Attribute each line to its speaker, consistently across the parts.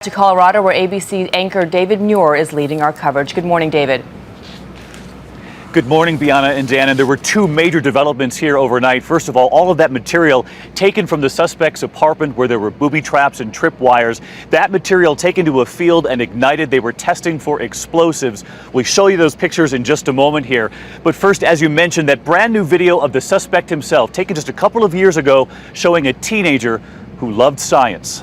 Speaker 1: To Colorado, where ABC anchor David Muir is leading our coverage. Good morning, David.
Speaker 2: Good morning, Bianna and Dan. And there were two major developments here overnight. First of all of that material taken from the suspect's apartment where there were booby traps and tripwires, that material taken to a field and ignited. They were testing for explosives. We'll show you those pictures in just a moment here. But first, as you mentioned, that brand new video of the suspect himself, taken just a couple of years ago, showing a teenager who loved science.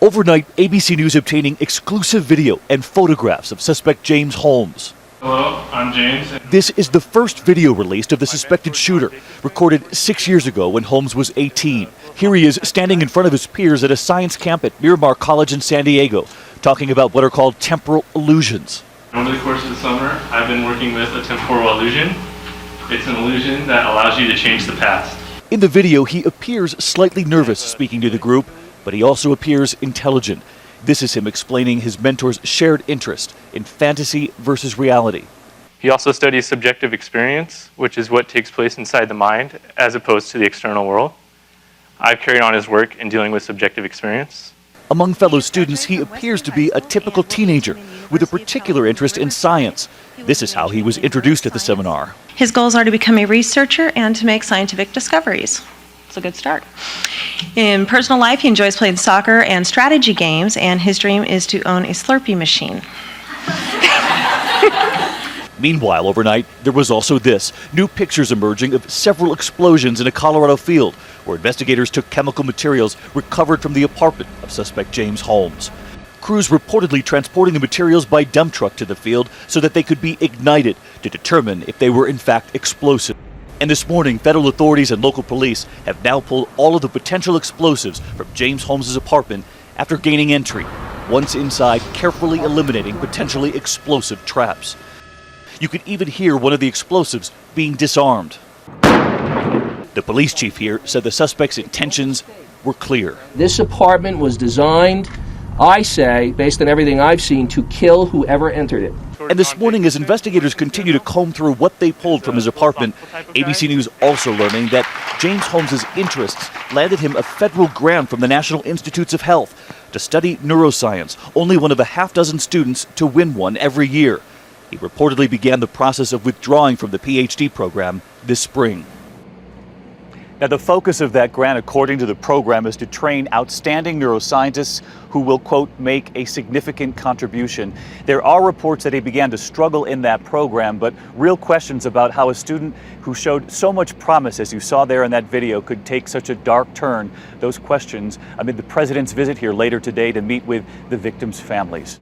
Speaker 2: Overnight, ABC News obtaining exclusive video and photographs of suspect James Holmes.
Speaker 3: Hello, I'm James.
Speaker 2: This is the first video released of the suspected shooter, recorded 6 years ago when Holmes was 18. Here he is standing in front of his peers at a science camp at Miramar College in San Diego, talking about what are called temporal illusions.
Speaker 3: Over the course of the summer, I've been working with a temporal illusion. It's an illusion that allows you to change the past.
Speaker 2: In the video, he appears slightly nervous speaking to the group, but he also appears intelligent. This is him explaining his mentor's shared interest in fantasy versus reality.
Speaker 3: He also studies subjective experience, which is what takes place inside the mind as opposed to the external world. I've carried on his work in dealing with subjective experience.
Speaker 2: Among fellow students, he appears to be a typical teenager with a particular interest in science. This is how he was introduced at the seminar.
Speaker 4: His goals are to become a researcher and to make scientific discoveries. It's a good start. In personal life, he enjoys playing soccer and strategy games, and his dream is to own a Slurpee machine.
Speaker 2: Meanwhile, overnight, there was also this. New pictures emerging of several explosions in a Colorado field where investigators took chemical materials recovered from the apartment of suspect James Holmes. Crews reportedly transporting the materials by dump truck to the field so that they could be ignited to determine if they were in fact explosive. And this morning, federal authorities and local police have now pulled all of the potential explosives from James Holmes' apartment after gaining entry. Once inside, carefully eliminating potentially explosive traps. You could even hear one of the explosives being disarmed. The police chief here said the suspect's intentions were clear.
Speaker 5: This apartment was designed, I say, based on everything I've seen, to kill whoever entered it.
Speaker 2: And this morning, as investigators continue to comb through what they pulled from his apartment, ABC News also learning that James Holmes' interests landed him a federal grant from the National Institutes of Health to study neuroscience, only one of a half-dozen students to win one every year. He reportedly began the process of withdrawing from the PhD program this spring. Now, the focus of that grant, according to the program, is to train outstanding neuroscientists who will, quote, make a significant contribution. There are reports that he began to struggle in that program, but real questions about how a student who showed so much promise, as you saw there in that video, could take such a dark turn. Those questions amid the president's visit here later today to meet with the victims' families.